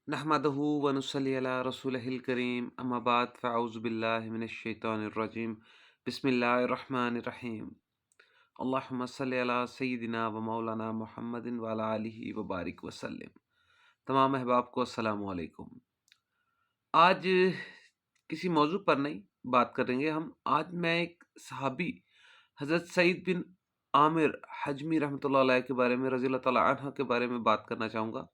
نحمده ونصلي على رسوله الكريم اما بعد فاعوذ بالله من الشیطان الرجیم بسم اللہ الرحمن الرحیم اللہم صلی علی سیدنا و مولانا محمد وعلی آلہ وبارک وسلم۔ تمام احباب کو السلام علیکم۔ آج کسی موضوع پر نہیں بات کریں گے ہم۔ آج میں ایک صحابی حضرت سعید بن عامر حجمی رحمۃ اللہ علیہ کے بارے میں، رضی اللہ تعالیٰ عنہ کے بارے میں بات کرنا چاہوں گا۔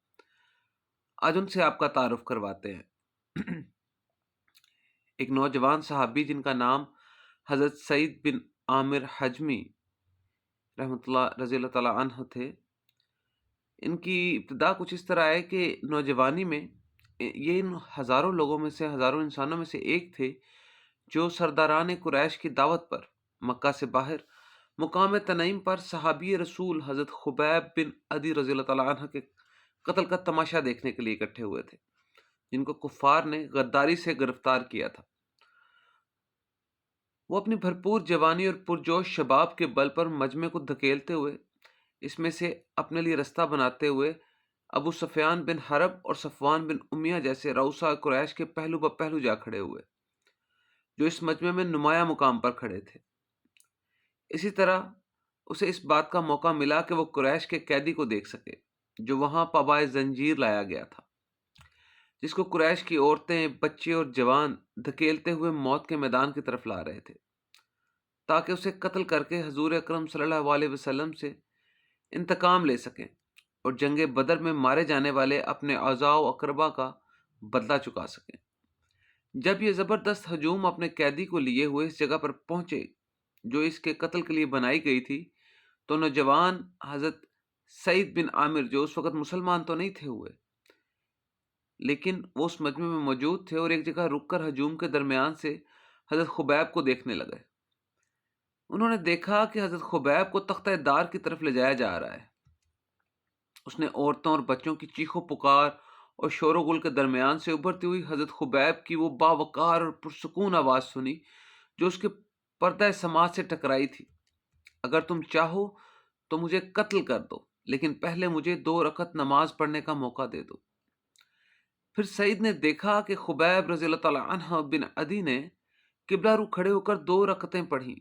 آج ان سے آپ کا تعارف کرواتے ہیں۔ ایک نوجوان صحابی جن کا نام حضرت سعید بن عامر حجمی رحمۃ اللہ رضی اللہ تعالیٰ عنہ تھے۔ ان کی ابتدا کچھ اس طرح ہے کہ نوجوانی میں یہ ان ہزاروں لوگوں میں سے، ہزاروں انسانوں میں سے ایک تھے جو سرداران قریش کی دعوت پر مکہ سے باہر مقام تنعیم پر صحابی رسول حضرت خبیب بن عدی رضی اللہ تعالیٰ عنہ کے قتل کا تماشا دیکھنے کے لیے اکٹھے ہوئے تھے، جن کو کفار نے غداری سے گرفتار کیا تھا۔ وہ اپنی بھرپور جوانی اور پرجوش شباب کے بل پر مجمع کو دھکیلتے ہوئے، اس میں سے اپنے لیے رستہ بناتے ہوئے، ابو سفیان بن حرب اور صفوان بن امیہ جیسے رؤسا قریش کے پہلو بہ پہلو جا کھڑے ہوئے، جو اس مجمع میں نمایاں مقام پر کھڑے تھے۔ اسی طرح اسے اس بات کا موقع ملا کہ وہ قریش کے قیدی کو دیکھ سکے جو وہاں پابائے زنجیر لایا گیا تھا، جس کو قریش کی عورتیں، بچے اور جوان دھکیلتے ہوئے موت کے میدان کی طرف لا رہے تھے، تاکہ اسے قتل کر کے حضور اکرم صلی اللہ علیہ وسلم سے انتقام لے سکیں اور جنگ بدر میں مارے جانے والے اپنے اعزاء و اقربا کا بدلہ چکا سکیں۔ جب یہ زبردست ہجوم اپنے قیدی کو لیے ہوئے اس جگہ پر پہنچے جو اس کے قتل کے لیے بنائی گئی تھی، تو نوجوان حضرت سعید بن عامر، جو اس وقت مسلمان تو نہیں تھے ہوئے، لیکن وہ اس مجمع میں موجود تھے، اور ایک جگہ رک کر ہجوم کے درمیان سے حضرت خبیب کو دیکھنے لگے۔ انہوں نے دیکھا کہ حضرت خبیب کو تختہ دار کی طرف لے جایا جا رہا ہے۔ اس نے عورتوں اور بچوں کی چیخ و پکار اور شور و غل کے درمیان سے ابھرتی ہوئی حضرت خبیب کی وہ باوقار اور پرسکون آواز سنی جو اس کے پردہ سماعت سے ٹکرائی تھی: اگر تم چاہو تو مجھے قتل کر دو، لیکن پہلے مجھے 2 رکعت نماز پڑھنے کا موقع دے دو۔ پھر سعید نے دیکھا کہ خبیب رضی اللہ تعالیٰ عنہ بن عدی نے قبلہ رو کھڑے ہو کر 2 رکعتیں پڑھیں۔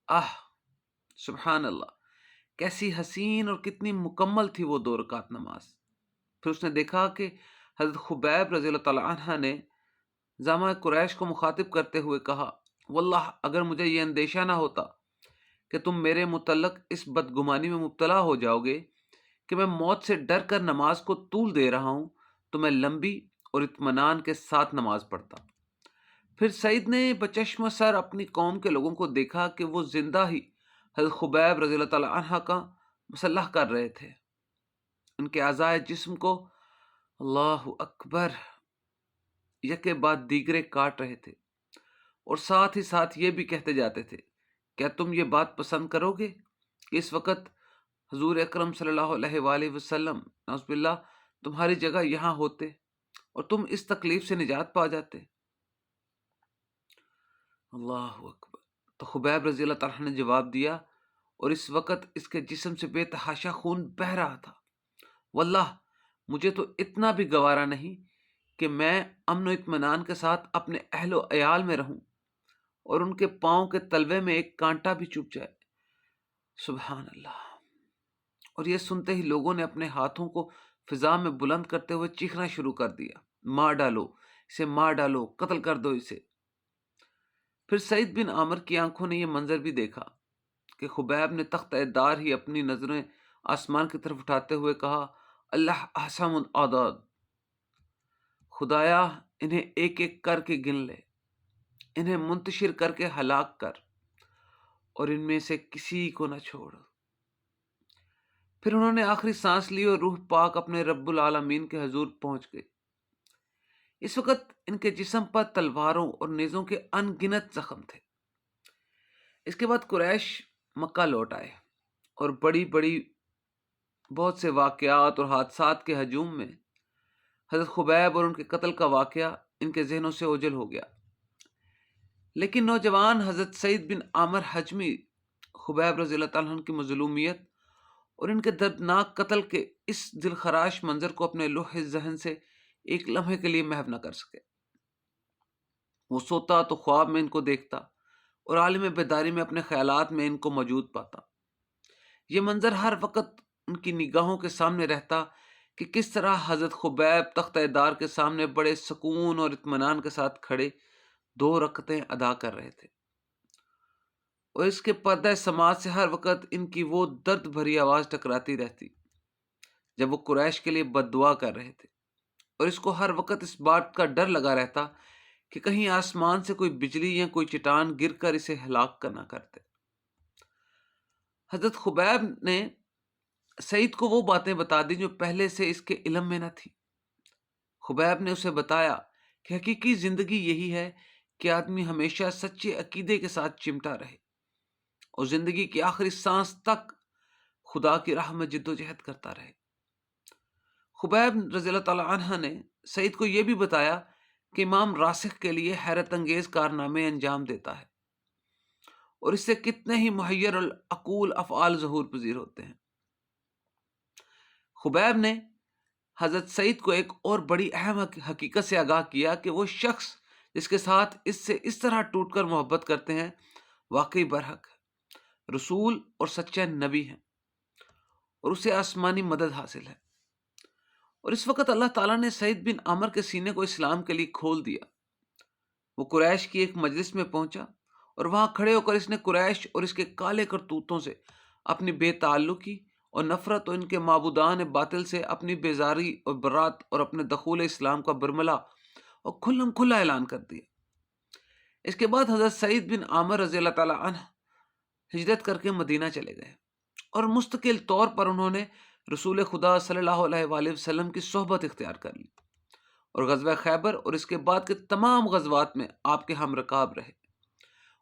آہ، سبحان اللہ، کیسی حسین اور کتنی مکمل تھی وہ 2 رکعت نماز۔ پھر اس نے دیکھا کہ حضرت خبیب رضی اللہ تعالیٰ عنہ نے زعماء قریش کو مخاطب کرتے ہوئے کہا: واللہ اگر مجھے یہ اندیشہ نہ ہوتا کہ تم میرے متعلق اس بدگمانی میں مبتلا ہو جاؤ گے کہ میں موت سے ڈر کر نماز کو طول دے رہا ہوں، تو میں لمبی اور اطمینان کے ساتھ نماز پڑھتا۔ پھر سعید نے بچشم سر اپنی قوم کے لوگوں کو دیکھا کہ وہ زندہ ہی حضرت خبیب رضی اللہ تعالیٰ عنہ کا مسلح کر رہے تھے۔ ان کے اعضائے جسم کو اللہ اکبر یکے بعد دیگرے کاٹ رہے تھے، اور ساتھ ہی ساتھ یہ بھی کہتے جاتے تھے: کیا تم یہ بات پسند کرو گے کہ اس وقت حضور اکرم صلی اللہ علیہ وآلہ وسلم نعوذ باللہ تمہاری جگہ یہاں ہوتے اور تم اس تکلیف سے نجات پا جاتے؟ اللہ اکبر۔ تو خبیب رضی اللہ تعالیٰ نے جواب دیا، اور اس وقت اس کے جسم سے بے تحاشا خون بہہ رہا تھا: واللہ مجھے تو اتنا بھی گوارا نہیں کہ میں امن و اطمینان کے ساتھ اپنے اہل و عیال میں رہوں اور ان کے پاؤں کے تلوے میں ایک کانٹا بھی چبھ جائے۔ سبحان اللہ۔ اور یہ سنتے ہی لوگوں نے اپنے ہاتھوں کو فضا میں بلند کرتے ہوئے چیخنا شروع کر دیا: مار ڈالو اسے، مار ڈالو، قتل کر دو اسے۔ پھر سعید بن عامر کی آنکھوں نے یہ منظر بھی دیکھا کہ خبیب نے تختہ دار ہی اپنی نظریں آسمان کی طرف اٹھاتے ہوئے کہا: اللہ احسن العداد، خدایا انہیں ایک ایک کر کے گن لے، انہیں منتشر کر کے ہلاک کر، اور ان میں سے کسی کو نہ چھوڑ۔ پھر انہوں نے آخری سانس لی اور روح پاک اپنے رب العالمین کے حضور پہنچ گئی۔ اس وقت ان کے جسم پر تلواروں اور نیزوں کے ان گنت زخم تھے۔ اس کے بعد قریش مکہ لوٹ آئے، اور بہت سے واقعات اور حادثات کے ہجوم میں حضرت خبیب اور ان کے قتل کا واقعہ ان کے ذہنوں سے اوجھل ہو گیا۔ لیکن نوجوان حضرت سعید بن عامر حجمی خبیب رضی اللہ تعالیٰ عنہ کی مظلومیت اور ان کے دردناک قتل کے اس دلخراش منظر کو اپنے لوح ذہن سے ایک لمحے کے لیے محو نہ کر سکے۔ وہ سوتا تو خواب میں ان کو دیکھتا اور عالم بیداری میں اپنے خیالات میں ان کو موجود پاتا۔ یہ منظر ہر وقت ان کی نگاہوں کے سامنے رہتا کہ کس طرح حضرت خبیب تختہ دار کے سامنے بڑے سکون اور اطمینان کے ساتھ کھڑے 2 رکعتیں ادا کر رہے تھے، اور اس کے پردہ سماعت سے ہر وقت ان کی وہ درد بھری آواز ٹکراتی رہتی جب وہ قریش کے لیے بد دعا کر رہے تھے، اور اس کو ہر وقت اس بات کا ڈر لگا رہتا کہ کہیں آسمان سے کوئی بجلی یا کوئی چٹان گر کر اسے ہلاک نہ کر دے۔ حضرت خبیب نے سعید کو وہ باتیں بتا دی جو پہلے سے اس کے علم میں نہ تھی۔ خبیب نے اسے بتایا کہ حقیقی زندگی یہی ہے کہ آدمی ہمیشہ سچے عقیدے کے ساتھ چمٹا رہے اور زندگی کی آخری سانس تک خدا کی راہ میں جد و جہد کرتا رہے۔ خبیب رضی اللہ تعالی عنہ نے سعید کو یہ بھی بتایا کہ امام راسخ کے لیے حیرت انگیز کارنامے انجام دیتا ہے اور اس سے کتنے ہی محیر العقول افعال ظہور پذیر ہوتے ہیں۔ خبیب نے حضرت سعید کو ایک اور بڑی اہم حقیقت سے آگاہ کیا کہ وہ شخص جس کے ساتھ اس سے اس طرح ٹوٹ کر محبت کرتے ہیں واقعی برحق ہے، رسول اور سچے نبی ہیں، اور اسے آسمانی مدد حاصل ہے۔ اور اس وقت اللہ تعالیٰ نے سعید بن عامر کے سینے کو اسلام کے لیے کھول دیا۔ وہ قریش کی ایک مجلس میں پہنچا اور وہاں کھڑے ہو کر اس نے قریش اور اس کے کالے کرتوتوں سے اپنی بے تعلقی اور نفرت اور ان کے معبودان باطل سے اپنی بیزاری اور برات اور اپنے دخول اسلام کا برملا اور کھلم کھلا اعلان کر دیا۔ اس کے بعد حضرت سعید بن عامر رضی اللہ تعالی عنہ ہجرت کر کے مدینہ چلے گئے اور مستقل طور پر انہوں نے رسول خدا صلی اللہ علیہ وآلہ وسلم کی صحبت اختیار کر لی اور غزوہ خیبر اور اس کے بعد کے تمام غزوات میں آپ کے ہم رکاب رہے۔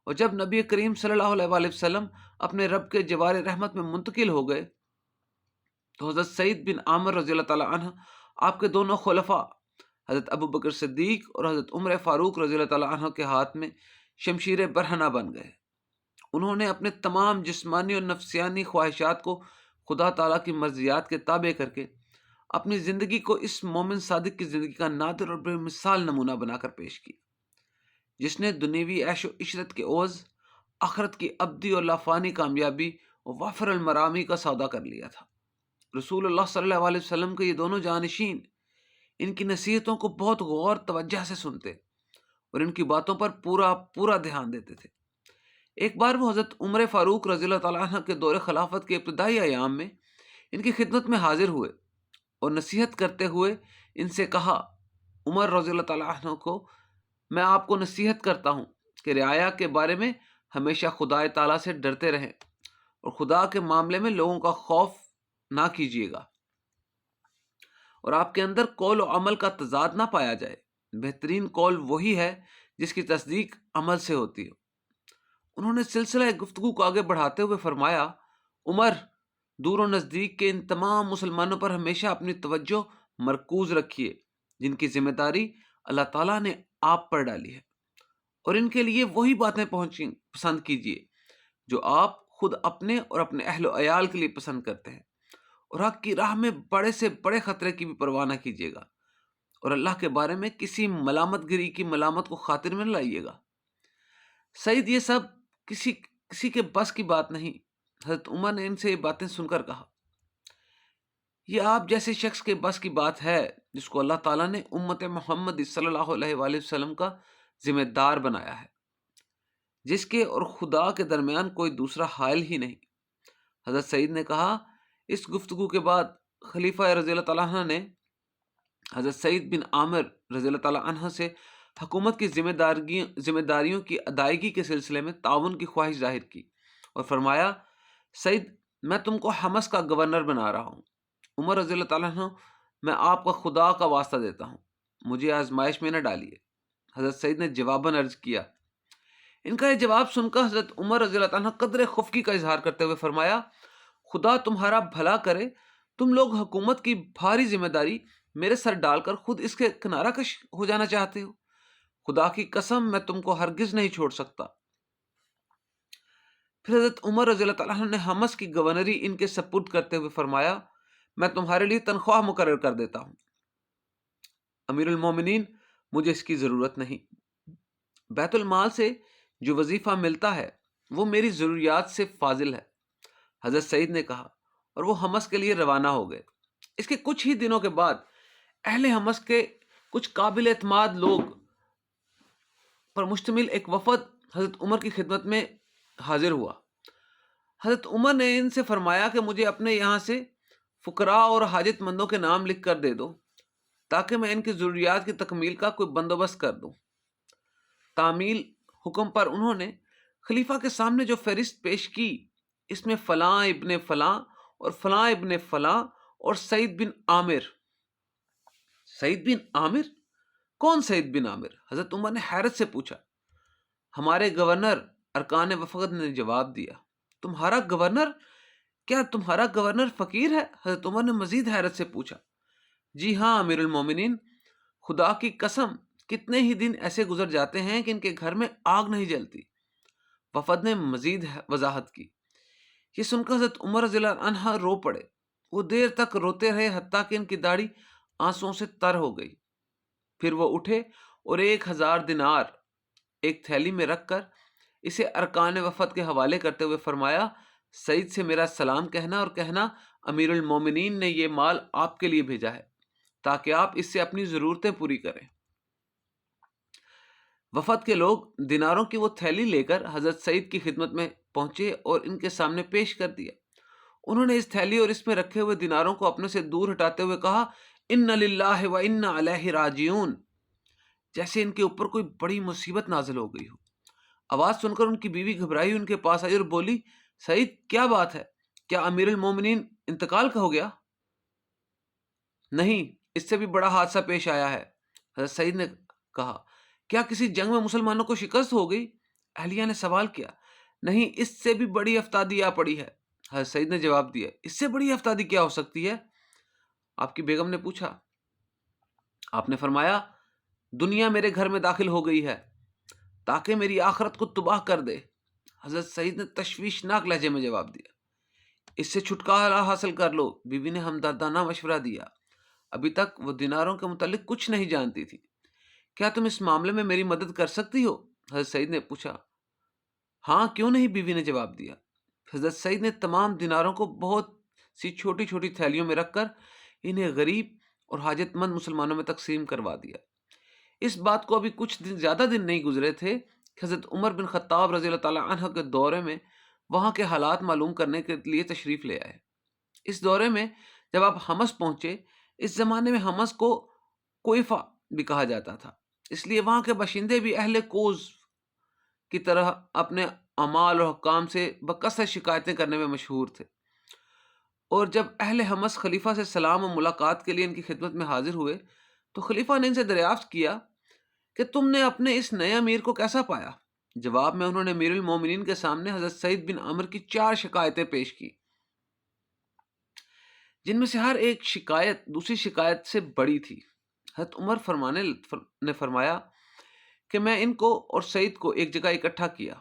اور جب نبی کریم صلی اللہ علیہ وآلہ وسلم اپنے رب کے جوار رحمت میں منتقل ہو گئے تو حضرت سعید بن عامر رضی اللہ تعالی عنہ آپ کے دونوں خلفاء حضرت ابو بکر صدیق اور حضرت عمر فاروق رضی اللہ تعالی عنہ کے ہاتھ میں شمشیر برہنہ بن گئے۔ انہوں نے اپنے تمام جسمانی اور نفسیانی خواہشات کو خدا تعالیٰ کی مرضیات کے تابع کر کے اپنی زندگی کو اس مومن صادق کی زندگی کا نادر اور بے مثال نمونہ بنا کر پیش کیا، جس نے دنیوی عیش و عشرت کے عوض آخرت کی ابدی اور لافانی کامیابی اور وافر المرامی کا سودا کر لیا تھا۔ رسول اللہ صلی اللہ علیہ وسلم کے یہ دونوں جانشین ان کی نصیحتوں کو بہت غور توجہ سے سنتے اور ان کی باتوں پر پورا دھیان دیتے تھے۔ ایک بار وہ حضرت عمر فاروق رضی اللہ تعالیٰ عنہ کے دور خلافت کے ابتدائی ایام میں ان کی خدمت میں حاضر ہوئے اور نصیحت کرتے ہوئے ان سے کہا، عمر رضی اللہ تعالیٰ عنہ کو میں آپ کو نصیحت کرتا ہوں کہ رعایا کے بارے میں ہمیشہ خدا تعالیٰ سے ڈرتے رہیں اور خدا کے معاملے میں لوگوں کا خوف نہ کیجیے گا، اور آپ کے اندر قول و عمل کا تضاد نہ پایا جائے۔ بہترین قول وہی ہے جس کی تصدیق عمل سے ہوتی ہے۔ انہوں نے سلسلہ گفتگو کو آگے بڑھاتے ہوئے فرمایا، عمر، دور و نزدیک کے ان تمام مسلمانوں پر ہمیشہ اپنی توجہ مرکوز رکھیے جن کی ذمہ داری اللہ تعالیٰ نے آپ پر ڈالی ہے، اور ان کے لیے وہی باتیں پسند کیجیے جو آپ خود اپنے اور اپنے اہل و عیال کے لیے پسند کرتے ہیں، اور حق کی راہ میں بڑے سے بڑے خطرے کی بھی پرواہ نہ کیجیے گا، اور اللہ کے بارے میں کسی ملامت گری کی ملامت کو خاطر میں نہ لائیے گا۔ سعید، یہ سب کسی کے بس کی بات نہیں۔ حضرت عمر نے ان سے یہ باتیں سن کر کہا، یہ آپ جیسے شخص کے بس کی بات ہے جس کو اللہ تعالیٰ نے امت محمد صلی اللہ علیہ وآلہ وسلم کا ذمہ دار بنایا ہے، جس کے اور خدا کے درمیان کوئی دوسرا حائل ہی نہیں۔ حضرت سعید نے کہا، اس گفتگو کے بعد خلیفہ رضی اللہ تعالیٰ عنہ نے حضرت سعید بن عامر رضی اللہ تعالیٰ عنہ سے حکومت کی ذمہ داریوں کی ادائیگی کے سلسلے میں تعاون کی خواہش ظاہر کی اور فرمایا، سعید، میں تم کو حمص کا گورنر بنا رہا ہوں۔ عمر رضی اللہ تعالیٰ عنہ، میں آپ کا خدا کا واسطہ دیتا ہوں، مجھے آزمائش میں نہ ڈالیے۔ حضرت سعید نے جواباً عرض کیا۔ ان کا یہ جواب سن کر حضرت عمر رضی اللہ تعالیٰ عنہ قدر خفگی کا اظہار کرتے ہوئے فرمایا، خدا تمہارا بھلا کرے، تم لوگ حکومت کی بھاری ذمہ داری میرے سر ڈال کر خود اس کے کنارہ کش ہو جانا چاہتے ہو۔ خدا کی قسم، میں تم کو ہرگز نہیں چھوڑ سکتا۔ پھر حضرت عمر رضی اللہ تعالیٰ عنہ نے حمص کی گورنری ان کے سپرد کرتے ہوئے فرمایا، میں تمہارے لیے تنخواہ مقرر کر دیتا ہوں۔ امیر المومنین مجھے اس کی ضرورت نہیں، بیت المال سے جو وظیفہ ملتا ہے وہ میری ضروریات سے فاضل ہے۔ حضرت سعید نے کہا، اور وہ حمص کے لیے روانہ ہو گئے۔ اس کے کچھ ہی دنوں کے بعد اہل حمص کے کچھ قابل اعتماد لوگ پر مشتمل ایک وفد حضرت عمر کی خدمت میں حاضر ہوا۔ حضرت عمر نے ان سے فرمایا کہ مجھے اپنے یہاں سے فقراء اور حاجت مندوں کے نام لکھ کر دے دو تاکہ میں ان کی ضروریات کی تکمیل کا کوئی بندوبست کر دوں۔ تعمیل حکم پر انہوں نے خلیفہ کے سامنے جو فہرست پیش کی، اس میں فلاں ابن فلاں اور فلاں ابن فلاں اور سعید بن عامر۔ سعید بن عامر؟ کون سعید بن عامر؟ حضرت عمر نے حیرت سے پوچھا۔ ہمارے گورنر ارکان وفد نے جواب دیا۔ تمہارا گورنر؟ کیا تمہارا گورنر فقیر ہے؟ حضرت عمر نے مزید حیرت سے پوچھا۔ جی ہاں امیر المومنین، خدا کی قسم کتنے ہی دن ایسے گزر جاتے ہیں کہ ان کے گھر میں آگ نہیں جلتی۔ وفد نے مزید وضاحت کی۔ یہ سن کر حضرت عمر رضی اللہ عنہ رو پڑے۔ وہ دیر تک روتے رہے حتیٰ کہ ان کی داڑھی آنسوؤں سے تر ہو گئی۔ پھر وہ اٹھے اور 1000 دینار ایک تھیلی میں رکھ کر اسے ارکان وفد کے حوالے کرتے ہوئے فرمایا، سعید سے میرا سلام کہنا اور کہنا امیر المومنین نے یہ مال آپ کے لیے بھیجا ہے تاکہ آپ اس سے اپنی ضرورتیں پوری کریں۔ وفد کے لوگ دیناروں کی وہ تھیلی لے کر حضرت سعید کی خدمت میں پہنچے اور ان کے سامنے پیش کر دیا۔ انہوں نے اس تھیلی اور اس میں رکھے ہوئے دیناروں کو اپنے سے دور ہٹاتے ہوئے کہا، ان للہ و انا الیہ راجعون، جیسے ان کے اوپر کوئی بڑی مصیبت نازل ہو گئی ہو۔ آواز سن کر ان کی بیوی گھبرائی ان کے پاس آئی اور بولی، سعید کیا بات ہے؟ کیا امیر المومنین انتقال کا ہو گیا؟ نہیں، اس سے بھی بڑا حادثہ پیش آیا ہے۔ حضرت سعید نے کہا، کیا کسی جنگ میں مسلمانوں کو شکست ہو گئی؟ اہلیہ نے سوال کیا۔ نہیں، اس سے بھی بڑی افتادی آ پڑی ہے۔ حضرت سعید نے جواب دیا، اس سے بڑی افتادی کیا ہو سکتی ہے؟ آپ کی بیگم نے پوچھا۔ آپ نے فرمایا، دنیا میرے گھر میں داخل ہو گئی ہے تاکہ میری آخرت کو تباہ کر دے۔ حضرت سعید نے تشویشناک لہجے میں جواب دیا، اس سے چھٹکارا حاصل کر لو۔ بیوی نے ہمدردانہ مشورہ دیا۔ ابھی تک وہ دیناروں کے متعلق کچھ نہیں جانتی تھی۔ کیا تم اس معاملے میں میری مدد کر سکتی ہو؟ حضرت سعید نے پوچھا۔ ہاں کیوں نہیں، بیوی نے جواب دیا۔ حضرت سعید نے تمام دیناروں کو بہت سی چھوٹی چھوٹی تھیلیوں میں رکھ کر انہیں غریب اور حاجت مند مسلمانوں میں تقسیم کروا دیا۔ اس بات کو ابھی کچھ زیادہ دن نہیں گزرے تھے کہ حضرت عمر بن خطاب رضی اللہ تعالیٰ عنہ کے دورے میں وہاں کے حالات معلوم کرنے کے لیے تشریف لے آئے۔ اس دورے میں جب آپ حمص پہنچے، اس زمانے میں حمص کو کوئفہ بھی کہا جاتا تھا، اس لیے وہاں کے باشندے بھی اہل کوز کی طرح اپنے اعمال اور حکام سے بکثرت شکایتیں کرنے میں مشہور تھے۔ اور جب اہل حمص خلیفہ سے سلام و ملاقات کے لیے ان کی خدمت میں حاضر ہوئے تو خلیفہ نے ان سے دریافت کیا کہ تم نے اپنے اس نئے امیر کو کیسا پایا؟ جواب میں انہوں نے امیر المومنین کے سامنے حضرت سعید بن عامر کی 4 شکایتیں پیش کی، جن میں سے ہر ایک شکایت دوسری شکایت سے بڑی تھی۔ حضرت عمر نے فرمایا کہ میں ان کو اور سعید کو ایک جگہ اکٹھا کیا،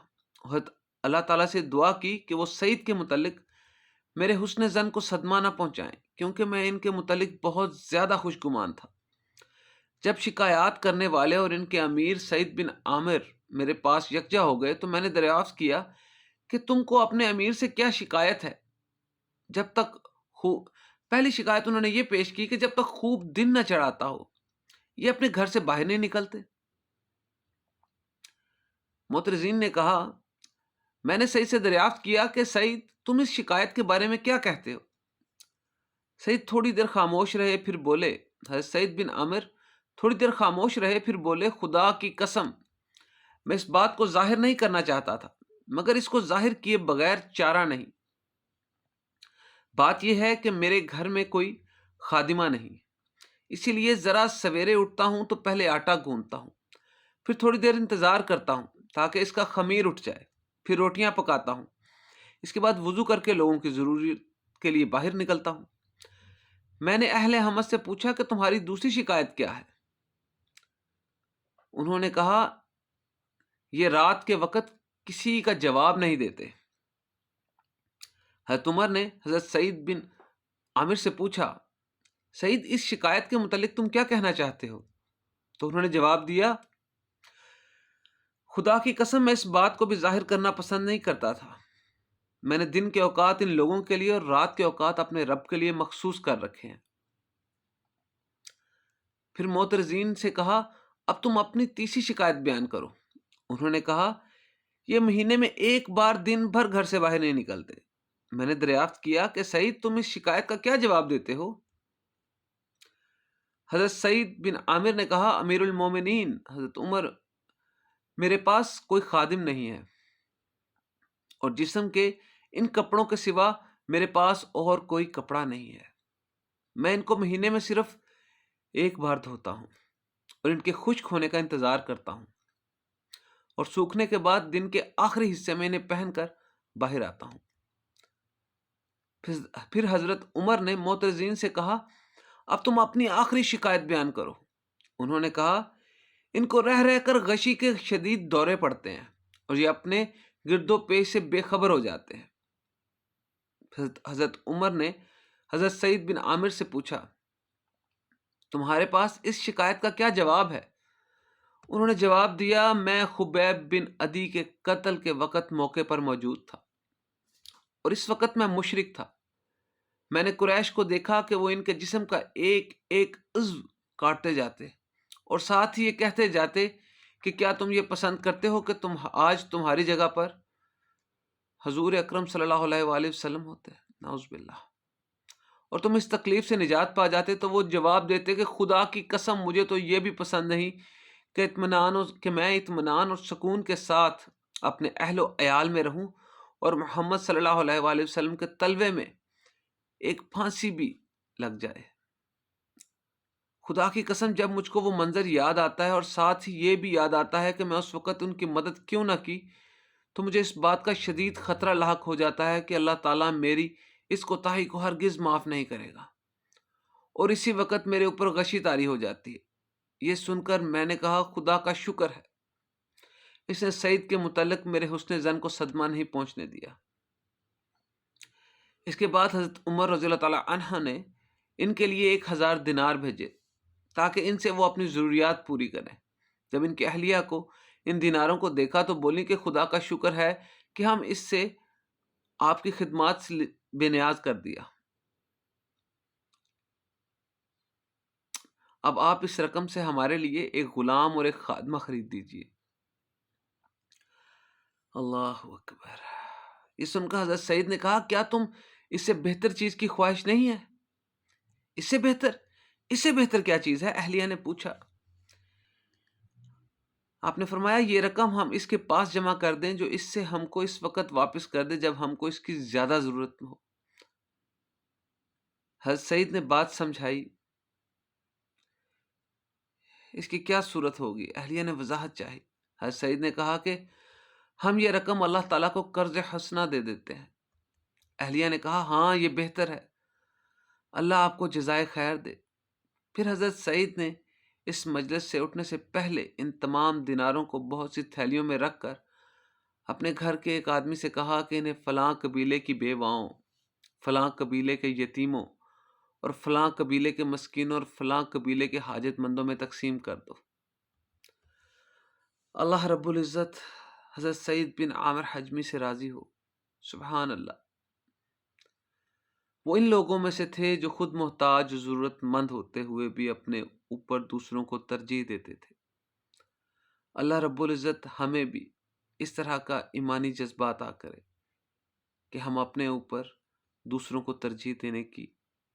حضرت اللہ تعالیٰ سے دعا کی کہ وہ سعید کے متعلق میرے حسن ظن کو صدمہ نہ پہنچائیں، کیونکہ میں ان کے متعلق بہت زیادہ خوش گمان تھا۔ جب شکایات کرنے والے اور ان کے امیر سعید بن عامر میرے پاس یکجا ہو گئے تو میں نے دریافت کیا کہ تم کو اپنے امیر سے کیا شکایت ہے؟ جب تک پہلی شکایت انہوں نے یہ پیش کی کہ جب تک خوب دن نہ چڑھاتا ہو یہ اپنے گھر سے باہر نہیں نکلتے۔ معترضین نے کہا، میں نے سعید سے دریافت کیا کہ سعید تم اس شکایت کے بارے میں کیا کہتے ہو؟ سعید تھوڑی دیر خاموش رہے پھر بولے، حضرت سعید بن عامر تھوڑی دیر خاموش رہے پھر بولے، خدا کی قسم میں اس بات کو ظاہر نہیں کرنا چاہتا تھا، مگر اس کو ظاہر کیے بغیر چارہ نہیں۔ بات یہ ہے کہ میرے گھر میں کوئی خادمہ نہیں، اسی لیے ذرا سویرے اٹھتا ہوں تو پہلے آٹا گوندتا ہوں، پھر تھوڑی دیر انتظار کرتا ہوں تاکہ اس کا خمیر اٹھ جائے، پھر روٹیاں پکاتا ہوں، اس کے بعد وضو کر کے لوگوں کی ضرورت کے لیے باہر نکلتا ہوں۔ میں نے اہل حمص سے پوچھا کہ تمہاری دوسری شکایت کیا ہے؟ انہوں نے کہا، یہ رات کے وقت کسی کا جواب نہیں دیتے۔ حضرت عمر نے حضرت سعید بن عامر سے پوچھا، سعید اس شکایت کے متعلق تم کیا کہنا چاہتے ہو؟ تو انہوں نے جواب دیا، خدا کی قسم میں اس بات کو بھی ظاہر کرنا پسند نہیں کرتا تھا۔ میں نے دن کے اوقات ان لوگوں کے لیے اور رات کے اوقات اپنے رب کے لیے مخصوص کر رکھے ہیں۔ پھر معترضین سے کہا، اب تم اپنی تیسری شکایت بیان کرو۔ انہوں نے کہا، یہ مہینے میں ایک بار دن بھر گھر سے باہر نہیں نکلتے۔ میں نے دریافت کیا کہ سعید تم اس شکایت کا کیا جواب دیتے ہو؟ حضرت سعید بن عامر نے کہا، امیر المومنین حضرت عمر، میرے پاس کوئی خادم نہیں ہے اور جسم کے ان کپڑوں کے سوا میرے پاس اور کوئی کپڑا نہیں ہے۔ میں ان کو مہینے میں صرف ایک بار دھوتا ہوں اور ان کے خشک ہونے کا انتظار کرتا ہوں، اور سوکھنے کے بعد دن کے آخری حصے میں انہیں پہن کر باہر آتا ہوں۔ پھر حضرت عمر نے معترضین سے کہا، اب تم اپنی آخری شکایت بیان کرو۔ انہوں نے کہا، ان کو رہ رہ کر غشی کے شدید دورے پڑتے ہیں اور یہ اپنے گرد و پیش سے بے خبر ہو جاتے ہیں۔ حضرت عمر نے حضرت سعید بن عامر سے پوچھا، تمہارے پاس اس شکایت کا کیا جواب ہے؟ انہوں نے جواب دیا، میں خبیب بن عدی کے قتل کے وقت موقع پر موجود تھا اور اس وقت میں مشرک تھا۔ میں نے قریش کو دیکھا کہ وہ ان کے جسم کا ایک ایک عضو کاٹتے جاتے اور ساتھ ہی یہ کہتے جاتے کہ کیا تم یہ پسند کرتے ہو کہ آج تمہاری جگہ پر حضور اکرم صلی اللہ علیہ وآلہ وسلم ہوتے؟ نعوذ باللہ۔ اور تم اس تکلیف سے نجات پا جاتے؟ تو وہ جواب دیتے کہ خدا کی قسم مجھے تو یہ بھی پسند نہیں کہ میں اطمینان اور سکون کے ساتھ اپنے اہل و عیال میں رہوں اور محمد صلی اللہ علیہ وآلہ وسلم کے تلوے میں ایک پھانسی بھی لگ جائے۔ خدا کی قسم جب مجھ کو وہ منظر یاد آتا ہے اور ساتھ ہی یہ بھی یاد آتا ہے کہ میں اس وقت ان کی مدد کیوں نہ کی، تو مجھے اس بات کا شدید خطرہ لاحق ہو جاتا ہے کہ اللہ تعالیٰ میری اس کوتاہی کو ہرگز معاف نہیں کرے گا، اور اسی وقت میرے اوپر غشی طاری ہو جاتی ہے۔ یہ سن کر میں نے کہا، خدا کا شکر ہے، اس نے سعید کے متعلق میرے حسن ظن کو صدمہ نہیں پہنچنے دیا۔ اس کے بعد حضرت عمر رضی اللہ تعالیٰ عنہ نے ان کے لیے 1000 دینار بھیجے تاکہ ان سے وہ اپنی ضروریات پوری کریں۔ جب ان کی اہلیہ کو ان دیناروں کو دیکھا تو بولی کہ خدا کا شکر ہے کہ ہم اس سے آپ کی خدمات سے بے نیاز کر دیا۔ اب آپ اس رقم سے ہمارے لیے ایک غلام اور ایک خادمہ خرید دیجیے۔ اللہ اکبر۔ یہ سن کر حضرت سعید نے کہا، کیا تم اس سے بہتر چیز کی خواہش نہیں ہے؟ اس سے بہتر کیا چیز ہے؟ اہلیہ نے پوچھا۔ آپ نے فرمایا، یہ رقم ہم اس کے پاس جمع کر دیں جو اس سے ہم کو اس وقت واپس کر دے جب ہم کو اس کی زیادہ ضرورت ہو۔ حضرت سعید نے بات سمجھائی، اس کی کیا صورت ہوگی؟ اہلیہ نے وضاحت چاہی۔ حضرت سعید نے کہا کہ ہم یہ رقم اللہ تعالیٰ کو قرض حسنہ دے دیتے ہیں۔ اہلیہ نے کہا، ہاں یہ بہتر ہے، اللہ آپ کو جزائے خیر دے۔ پھر حضرت سعید نے اس مجلس سے اٹھنے سے پہلے ان تمام دیناروں کو بہت سی تھیلیوں میں رکھ کر اپنے گھر کے ایک آدمی سے کہا کہ انہیں فلاں قبیلے کی بیواؤں، فلاں قبیلے کے یتیموں اور فلاں قبیلے کے مسکینوں اور فلاں قبیلے کے حاجت مندوں میں تقسیم کر دو۔ اللہ رب العزت حضرت سعید بن عامر حجمی سے راضی ہو۔ سبحان اللہ۔ وہ ان لوگوں میں سے تھے جو خود محتاج و ضرورت مند ہوتے ہوئے بھی اپنے اوپر دوسروں کو ترجیح دیتے تھے۔ اللہ رب العزت ہمیں بھی اس طرح کا ایمانی جذبہ عطا کرے کہ ہم اپنے اوپر دوسروں کو ترجیح دینے کی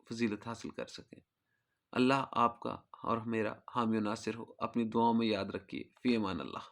فضیلت حاصل کر سکیں۔ اللہ آپ کا اور میرا حامی و ناصر ہو۔ اپنی دعاؤں میں یاد رکھیے۔ فی امان اللہ۔